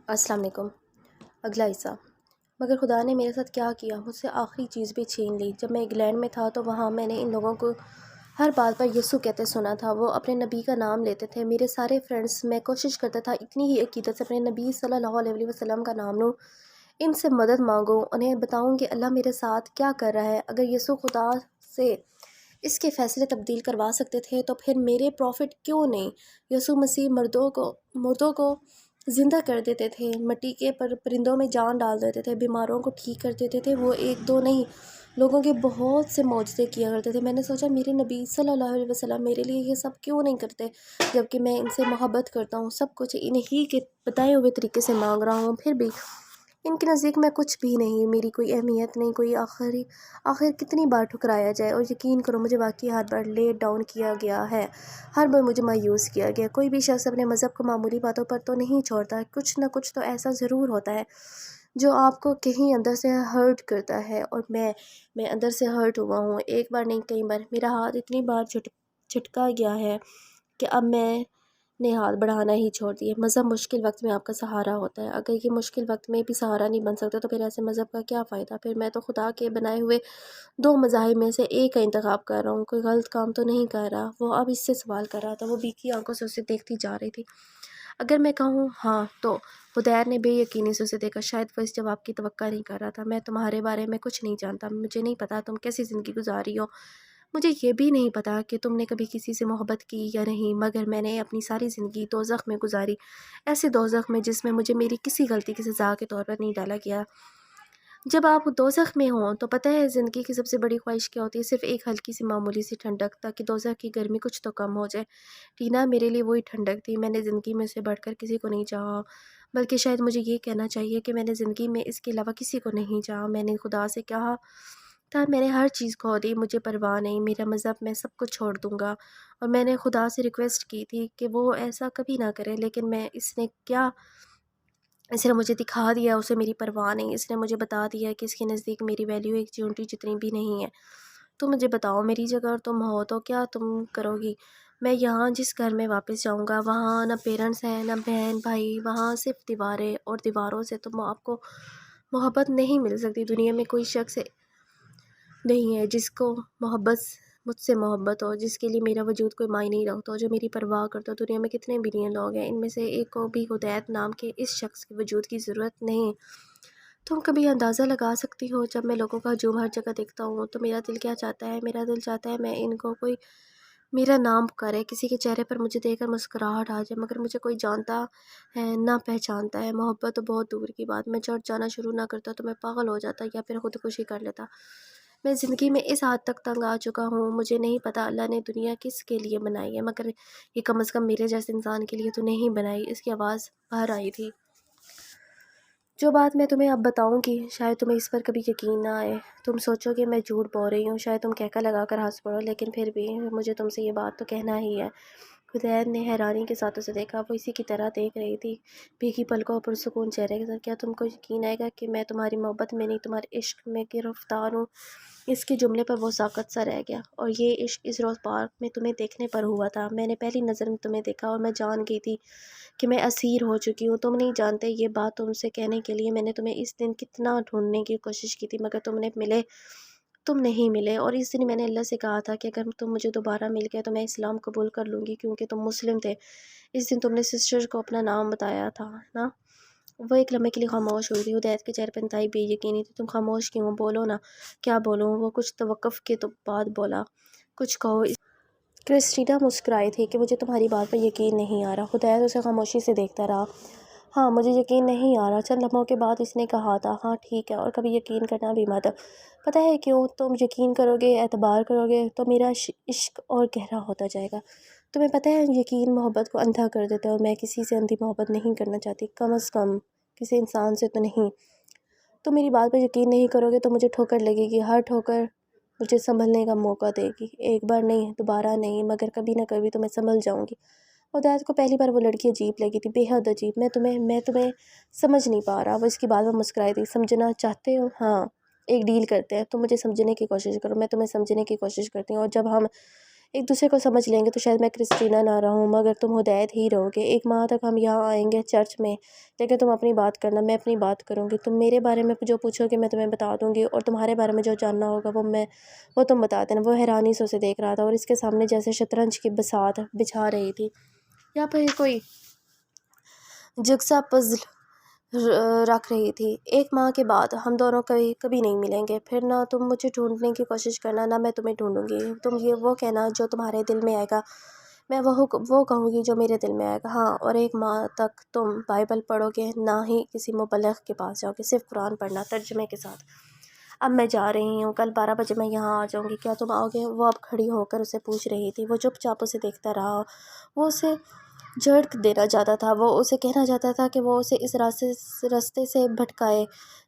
السلام علیکم۔ اگلا حصہ۔ مگر خدا نے میرے ساتھ کیا کیا، مجھ سے آخری چیز بھی چھین لی۔ جب میں انگلینڈ میں تھا تو وہاں میں نے ان لوگوں کو ہر بات پر یسوع کہتے سنا تھا۔ وہ اپنے نبی کا نام لیتے تھے۔ میرے سارے فرینڈس، میں کوشش کرتا تھا اتنی ہی عقیدت سے اپنے نبی صلی اللہ علیہ وسلم کا نام لوں، ان سے مدد مانگوں، انہیں بتاؤں کہ اللہ میرے ساتھ کیا کر رہا ہے۔ اگر یسوع خدا سے اس کے فیصلے تبدیل کروا سکتے تھے تو پھر میرے پروفٹ کیوں نہیں؟ یسوع مسیح مردوں کو زندہ کر دیتے تھے، مٹی کے پرندوں میں جان ڈال دیتے تھے، بیماروں کو ٹھیک کر دیتے تھے۔ وہ ایک دو نہیں، لوگوں کے بہت سے معجزے کیا کرتے تھے۔ میں نے سوچا میرے نبی صلی اللہ علیہ وسلم میرے لیے یہ سب کیوں نہیں کرتے، جبکہ میں ان سے محبت کرتا ہوں، سب کچھ انہی کے بتائے ہوئے طریقے سے مانگ رہا ہوں، پھر بھی ان کے نزدیک میں کچھ بھی نہیں، میری کوئی اہمیت نہیں، کوئی آخر کتنی بار ٹھکرایا جائے۔ اور یقین کرو مجھے واقعی ہر بار لیٹ ڈاؤن کیا گیا ہے، ہر بار مجھے مایوس کیا گیا۔ کوئی بھی شخص اپنے مذہب کو معمولی باتوں پر تو نہیں چھوڑتا، کچھ نہ کچھ تو ایسا ضرور ہوتا ہے جو آپ کو کہیں اندر سے ہرٹ کرتا ہے، اور میں اندر سے ہرٹ ہوا ہوں، ایک بار نہیں کئی بار۔ میرا ہاتھ اتنی بار چھٹکا گیا ہے کہ اب میں نے ہاتھ بڑھانا ہی چھوڑ دیا۔ مذہب مشکل وقت میں آپ کا سہارا ہوتا ہے، اگر یہ مشکل وقت میں بھی سہارا نہیں بن سکتا تو پھر ایسے مذہب کا کیا فائدہ؟ پھر میں تو خدا کے بنائے ہوئے دو مذاہب میں سے ایک کا انتخاب کر رہا ہوں، کوئی غلط کام تو نہیں کر رہا۔ وہ اب اس سے سوال کر رہا تھا، وہ بیکی آنکھوں سے اسے دیکھتی جا رہی تھی۔ اگر میں کہوں ہاں تو حدیر نے بے یقینی سے اسے دیکھا، شاید وہ اس جواب کی توقع نہیں کر رہا تھا۔ میں تمہارے بارے میں کچھ نہیں جانتا، مجھے نہیں پتا تم کیسی زندگی گزاری ہو، مجھے یہ بھی نہیں پتا کہ تم نے کبھی کسی سے محبت کی یا نہیں، مگر میں نے اپنی ساری زندگی دوزخ میں گزاری، ایسے دوزخ میں جس میں مجھے میری کسی غلطی کی سزا کے طور پر نہیں ڈالا گیا۔ جب آپ دوزخ میں ہوں تو پتہ ہے زندگی کی سب سے بڑی خواہش کیا ہوتی ہے؟ صرف ایک ہلکی سی معمولی سی ٹھنڈک، تاکہ دوزخ کی گرمی کچھ تو کم ہو جائے۔ ٹینا میرے لیے وہی ٹھنڈک تھی۔ میں نے زندگی میں سے بڑھ کر کسی کو نہیں چاہا، بلکہ شاید مجھے یہ کہنا چاہیے کہ میں نے زندگی میں اس کے علاوہ کسی کو نہیں چاہا۔ میں نے خدا سے کہا تھا میں نے ہر چیز کھو دی، مجھے پرواہ نہیں، میرا مذہب میں سب کچھ چھوڑ دوں گا، اور میں نے خدا سے ریکویسٹ کی تھی کہ وہ ایسا کبھی نہ کرے، لیکن اس نے مجھے دکھا دیا اسے میری پرواہ نہیں۔ اس نے مجھے بتا دیا کہ اس کے نزدیک میری ویلیو ایک چونٹی جتنی بھی نہیں ہے۔ تو مجھے بتاؤ میری جگہ اور تم ہو تو کیا تم کرو گی؟ میں یہاں جس گھر میں واپس جاؤں گا وہاں نہ پیرنٹس ہیں، نہ بہن بھائی، وہاں صرف دیواریں، اور دیواروں سے تو آپ کو محبت نہیں مل سکتی۔ دنیا میں کوئی شخص نہیں ہے جس کو مجھ سے محبت ہو، جس کے لیے میرا وجود کوئی معنی نہیں رکھتا ہو، جو میری پرواہ کرتا ہو۔ دنیا میں کتنے بلین لوگ ہیں، ان میں سے ایک کو بھی ہدایت نام کے اس شخص کے وجود کی ضرورت نہیں۔ تم کبھی اندازہ لگا سکتی ہو جب میں لوگوں کا ہجوم ہر جگہ دیکھتا ہوں تو میرا دل کیا چاہتا ہے؟ میرا دل چاہتا ہے میں ان کو کوئی میرا نام پکارے، کسی کے چہرے پر مجھے دیکھ کر مسکراہٹ آ جائے، مگر مجھے کوئی جانتا ہے نہ پہچانتا ہے۔ محبت تو بہت دور کی بات، میں چرچ جانا شروع نہ کرتا تو میں پاگل ہو جاتا یا پھر خودکشی کر لیتا۔ میں زندگی میں اس حد تک تنگ آ چکا ہوں، مجھے نہیں پتا اللہ نے دنیا کس کے لیے بنائی ہے، مگر یہ کم از کم میرے جیسے انسان کے لیے تو نہیں بنائی۔ اس کی آواز باہر آئی تھی۔ جو بات میں تمہیں اب بتاؤں گی شاید تمہیں اس پر کبھی یقین نہ آئے، تم سوچو کہ میں جھوٹ بول رہی ہوں، شاید تم کہکا لگا کر ہنس پڑو، لیکن پھر بھی مجھے تم سے یہ بات تو کہنا ہی ہے۔ خدیر نے حیرانی کے ساتھ اسے دیکھا، وہ اسی کی طرح دیکھ رہی تھی، بھیگی پلکوں اور پرسکون چہرے کے ساتھ۔ کیا تم کو یقین آئے گا کہ میں تمہاری محبت میں نہیں تمہارے عشق میں گرفتار ہوں؟ اس کے جملے پر وہ ساکت سا رہ گیا۔ اور یہ عشق اس روز پارک میں تمہیں دیکھنے پر ہوا تھا، میں نے پہلی نظر میں تمہیں دیکھا اور میں جان گئی تھی کہ میں اسیر ہو چکی ہوں۔ تم نہیں جانتے یہ بات تم سے کہنے کے لیے میں نے تمہیں اس دن کتنا ڈھونڈنے کی کوشش کی تھی، مگر تم نہیں ملے۔ اور اس دن میں نے اللہ سے کہا تھا کہ اگر تم مجھے دوبارہ مل گئے تو میں اسلام قبول کر لوں گی، کیونکہ تم مسلم تھے۔ اس دن تم نے سسٹر کو اپنا نام بتایا تھا نا؟ وہ ایک لمحے کے لیے خاموش ہوئی تھی، ہدایت کے چہرے پر انتہائی بے یقینی تھی۔ تم خاموش کیوں؟ بولو نا۔ کیا بولوں؟ وہ کچھ توقف کے بعد بولا۔ کچھ کہو۔ کرسٹینا مسکرائی تھی کہ مجھے تمہاری بات پر یقین نہیں آ رہا۔ ہدایت اسے خاموشی سے دیکھتا رہا۔ ہاں مجھے یقین نہیں آ رہا۔ چند لمحوں کے بعد اس نے کہا تھا، ہاں ٹھیک ہے، اور کبھی یقین کرنا بھی مت۔ پتہ ہے کیوں؟ تم یقین کرو گے، اعتبار کرو گے تو میرا عشق اور گہرا ہوتا جائے گا۔ تمہیں پتہ ہے یقین محبت کو اندھا کر دیتا ہے، اور میں کسی سے اندھی محبت نہیں کرنا چاہتی، کم از کم کسی انسان سے تو نہیں۔ تم میری بات پر یقین نہیں کرو گے تو مجھے ٹھوکر لگے گی، ہر ٹھوکر مجھے سنبھلنے کا موقع دے گی، ایک بار نہیں، دوبارہ نہیں، مگر کبھی نہ کبھی تو میں سنبھل جاؤں گی۔ ہدایت کو پہلی بار وہ لڑکی عجیب لگی تھی، بے حد عجیب۔ میں تمہیں سمجھ نہیں پا رہا۔ وہ اس کی بات پر مسکرائی تھی۔ سمجھنا چاہتے ہو؟ ہاں، ایک ڈیل کرتے ہیں، تم مجھے سمجھنے کی کوشش کرو، میں تمہیں سمجھنے کی کوشش کرتی ہوں، اور جب ہم ایک دوسرے کو سمجھ لیں گے تو شاید میں کرسٹینا نہ رہوں مگر تم ہدایت ہی رہو گے. 1 ماہ تک ہم یہاں آئیں گے چرچ میں، لیکن تم اپنی بات کرنا، میں اپنی بات کروں گی. تم میرے بارے میں جو پوچھو گے میں تمہیں بتا دوں گی، اور تمہارے بارے میں جو جاننا ہوگا وہ تم بتا دینا. وہ حیرانی سے اسے دیکھ رہا تھا اور اس کے سامنے جیسے شطرنج کی بساط بچھا رہی تھی یا پھر کوئی جگسا پزل رکھ رہی تھی. 1 ماہ کے بعد ہم دونوں کبھی نہیں ملیں گے. پھر نہ تم مجھے ڈھونڈنے کی کوشش کرنا نہ میں تمہیں ڈھونڈوں گی. تم وہ کہنا جو تمہارے دل میں آئے گا، میں وہ کہوں گی جو میرے دل میں آئے گا. ہاں، اور 1 ماہ تک تم بائبل پڑھو گے، نہ ہی کسی مبلغ کے پاس جاؤ گے، صرف قرآن پڑھنا ترجمے کے ساتھ. اب میں جا رہی ہوں، کل 12 بجے میں یہاں آ جاؤں گی، کیا تم آؤ گے؟ وہ اب کھڑی ہو کر اسے پوچھ رہی تھی. وہ چپ چاپ اسے دیکھتا رہا. وہ اسے جھڑک دینا چاہتا تھا، وہ اسے کہنا چاہتا تھا کہ وہ اسے اس راستے سے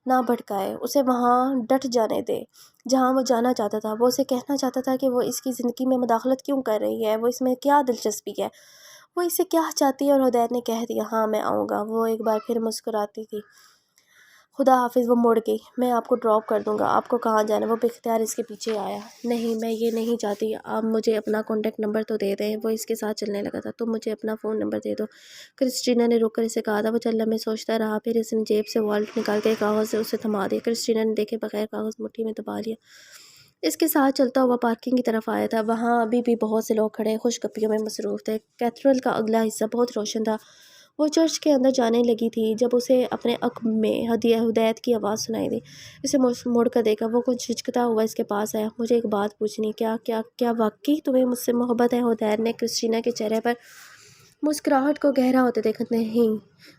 نہ بھٹکائے، اسے وہاں ڈٹ جانے دے جہاں وہ جانا چاہتا تھا. وہ اسے کہنا چاہتا تھا کہ وہ اس کی زندگی میں مداخلت کیوں کر رہی ہے، وہ اس میں کیا دلچسپی ہے، وہ اسے کیا چاہتی ہے. اور ہدایت نے کہہ دیا ہاں میں آؤں گا. وہ ایک بار پھر مسکراتی تھی. خدا حافظ. وہ مڑ گئی. میں آپ کو ڈراپ کر دوں گا. آپ کو کہاں جانا ہے؟ وہ بے اختیار اس کے پیچھے آیا. نہیں، میں یہ نہیں چاہتی. آپ مجھے اپنا کانٹیکٹ نمبر تو دے دیں. وہ اس کے ساتھ چلنے لگا تھا. تم مجھے اپنا فون نمبر دے دو، کرسٹینا نے رک کر اسے کہا تھا. وہ چند لمحے سوچتا رہا، پھر اس نے جیب سے والٹ نکال کے کاغذ سے اسے تھما دیا. کرسٹینا نے دیکھے بغیر کاغذ مٹھی میں دبا لیا. اس کے ساتھ چلتا ہوا پارکنگ کی طرف آیا تھا. وہاں ابھی بھی بہت سے لوگ کھڑے خوش گپیوں میں مصروف تھے. کیتھیڈرل کا اگلا حصہ بہت روشن تھا. وہ چرچ کے اندر جانے لگی تھی جب اسے اپنے عقب میں ہدایت کی آواز سنائی دی. اسے مڑ کر دیکھا. وہ کچھ جھجکتا ہوا اس کے پاس آیا. مجھے ایک بات پوچھنی. کیا واقعی تمہیں مجھ سے محبت ہے؟ ہدایت نے کرسٹینا کے چہرے پر مسکراہٹ کو گہرا ہوتے دیکھا. نہیں،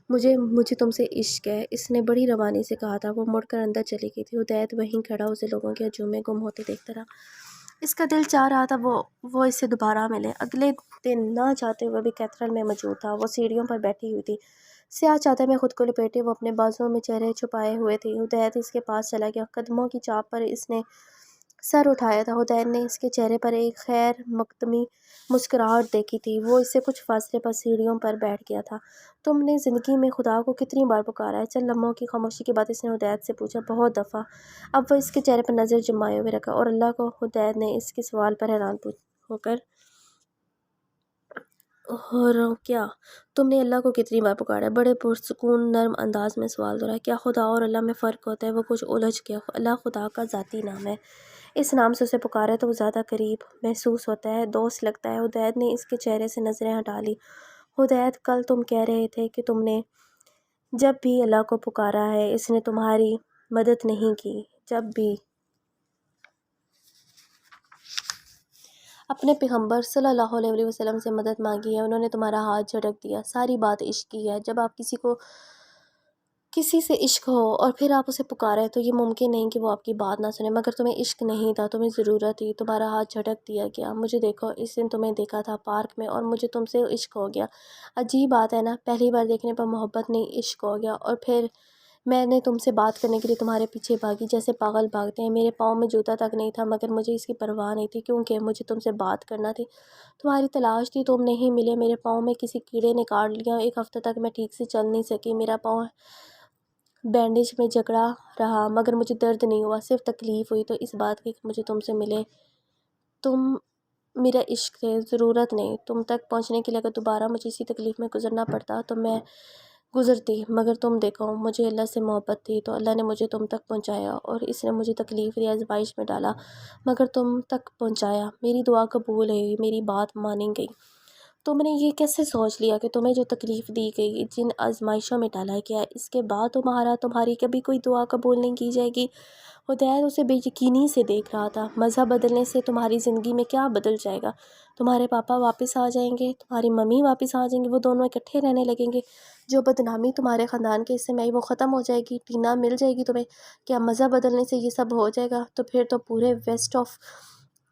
مجھے تم سے عشق ہے، اس نے بڑی روانی سے کہا تھا. وہ مڑ کر اندر چلی گئی تھی. ہدایت وہیں کھڑا اسے لوگوں کے ہجوم میں گم ہوتے دیکھتا رہا. اس کا دل چاہ رہا تھا وہ اس سے دوبارہ ملے. اگلے دن نہ چاہتے ہوئے بھی کیتھرل میں موجود تھا. وہ سیڑھیوں پر بیٹھی ہوئی تھی، سیاہ چادر میں خود کو لپیٹے. وہ اپنے بازوؤں میں چہرے چھپائے ہوئے تھی. ہدایت اس کے پاس چلا گیا. قدموں کی چاپ پر اس نے سر اٹھایا تھا. ہدایت نے اس کے چہرے پر ایک خیر مقدمی مسکراہٹ دیکھی تھی. وہ اس سے کچھ فاصلے پر سیڑھیوں پر بیٹھ گیا تھا. تم نے زندگی میں خدا کو کتنی بار پکارا ہے؟ چند لمحوں کی خاموشی کے بعد اس نے ہدایت سے پوچھا. بہت دفعہ. اب وہ اس کے چہرے پر نظر جمائے ہوئے رکھا. اور اللہ کو؟ ہدایت نے اس کے سوال پر حیران ہو کر اور کیا؟ تم نے اللہ کو کتنی بار پکارا ہے؟ بڑے پرسکون نرم انداز میں سوال دہرایا. کیا خدا اور اللہ میں فرق ہوتا ہے؟ وہ کچھ الجھ گیا. اللہ خدا کا ذاتی نام ہے. اس نام سے اسے پکارا تو وہ زیادہ قریب محسوس ہوتا ہے، دوست لگتا ہے. ہدایت نے اس کے چہرے سے نظریں ہٹا لی. ہدایت، کل تم کہہ رہے تھے کہ تم نے جب بھی اللہ کو پکارا ہے اس نے تمہاری مدد نہیں کی. جب بھی اپنے پیغمبر صلی اللہ علیہ وسلم سے مدد مانگی ہے انہوں نے تمہارا ہاتھ جھٹک دیا. ساری بات عشق کی ہے. جب آپ کسی سے عشق ہو اور پھر آپ اسے پکارے تو یہ ممکن نہیں کہ وہ آپ کی بات نہ سنے. مگر تمہیں عشق نہیں تھا، تمہیں ضرورت تھی. تمہارا ہاتھ جھٹک دیا گیا. مجھے دیکھو، اس دن تمہیں دیکھا تھا پارک میں اور مجھے تم سے عشق ہو گیا. عجیب بات ہے نا، پہلی بار دیکھنے پر محبت نہیں عشق ہو گیا. اور پھر میں نے تم سے بات کرنے کے لیے تمہارے پیچھے بھاگی جیسے پاگل بھاگتے ہیں. میرے پاؤں میں جوتا تک نہیں تھا مگر مجھے اس کی پرواہ نہیں تھی کیونکہ مجھے تم سے بات کرنا تھی. تمہاری تلاش تھی، تم نہیں ملے. میرے پاؤں میں کسی کیڑے نے کاٹ لیا. 1 ہفتہ تک میں ٹھیک سے چل نہیں سکی. میرا پاؤں بینڈیج میں جکڑا رہا مگر مجھے درد نہیں ہوا، صرف تکلیف ہوئی. تو اس بات کی کہ مجھے تم سے ملے تم میرا عشق تھے. ضرورت نہیں. تم تک پہنچنے کے لیے اگر دوبارہ مجھے اسی تکلیف میں گزرنا پڑتا تو میں گزرتی. مگر تم دیکھو، مجھے اللہ سے محبت تھی تو اللہ نے مجھے تم تک پہنچایا اور اس نے مجھے تکلیف دی، آزمائش میں ڈالا مگر تم تک پہنچایا. میری دعا قبول ہوئی، میری بات مانی گئی. تم نے یہ کیسے سوچ لیا کہ تمہیں جو تکلیف دی گئی، جن آزمائشوں میں ڈالا گیا، اس کے بعد تمہاری کبھی کوئی دعا قبول نہیں کی جائے گی؟ ہدایت اسے بے یقینی سے دیکھ رہا تھا. مذہب بدلنے سے تمہاری زندگی میں کیا بدل جائے گا؟ تمہارے پاپا واپس آ جائیں گے، تمہاری ممی واپس آ جائیں گے، وہ دونوں اکٹھے رہنے لگیں گے. جو بدنامی تمہارے خاندان کے حصے میں آئی وہ ختم ہو جائے گی. ٹینا مل جائے گی تمہیں. کیا مذہب بدلنے سے یہ سب ہو جائے گا؟ تو پھر تو پورے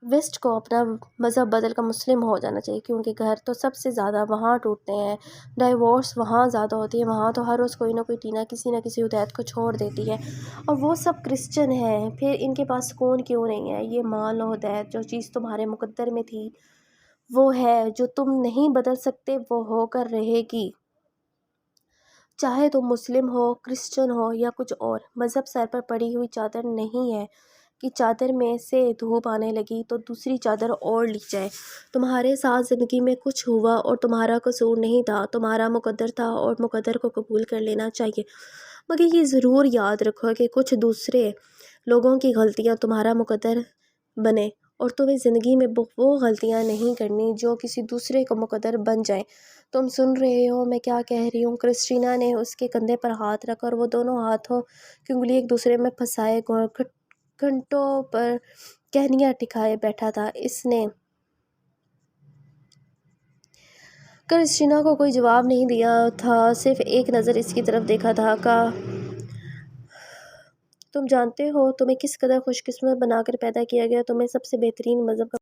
ویسٹ کو اپنا مذہب بدل کر مسلم ہو جانا چاہیے، کیونکہ گھر تو سب سے زیادہ وہاں ٹوٹتے ہیں، ڈائیورس وہاں زیادہ ہوتی ہے. وہاں تو ہر روز کوئی نہ کوئی ٹینا کسی نہ کسی ہدایت کو چھوڑ دیتی ہے اور وہ سب کرسچن ہیں. پھر ان کے پاس سکون کیوں نہیں ہے؟ یہ مان لو ہدایت، جو چیز تمہارے مقدر میں تھی وہ ہے، جو تم نہیں بدل سکتے وہ ہو کر رہے گی. چاہے تم مسلم ہو، کرسچن ہو یا کچھ اور. مذہب سر پر پڑی ہوئی چادر نہیں ہے کہ چادر میں سے دھوپ آنے لگی تو دوسری چادر اور لی جائے۔ تمہارے ساتھ زندگی میں کچھ ہوا اور تمہارا قصور نہیں تھا، تمہارا مقدر تھا اور مقدر کو قبول کر لینا چاہیے، مگر یہ ضرور یاد رکھو کہ کچھ دوسرے لوگوں کی غلطیاں تمہارا مقدر بنے، اور تمہیں زندگی میں وہ غلطیاں نہیں کرنی جو کسی دوسرے کو مقدر بن جائیں۔ تم سن رہے ہو میں کیا کہہ رہی ہوں؟ کرسٹینا نے اس کے کندھے پر ہاتھ رکھا اور وہ دونوں ہاتھوں کی انگلی ایک دوسرے میں پھنسائے گھٹنوں پر کہنیاں ٹکائے بیٹھا تھا۔ اس نے کرسٹینا کو کوئی جواب نہیں دیا تھا، صرف ایک نظر اس کی طرف دیکھا تھا۔ کہا، تم جانتے ہو تمہیں کس قدر خوش قسمت بنا کر پیدا کیا گیا، تمہیں سب سے بہترین مذہب کا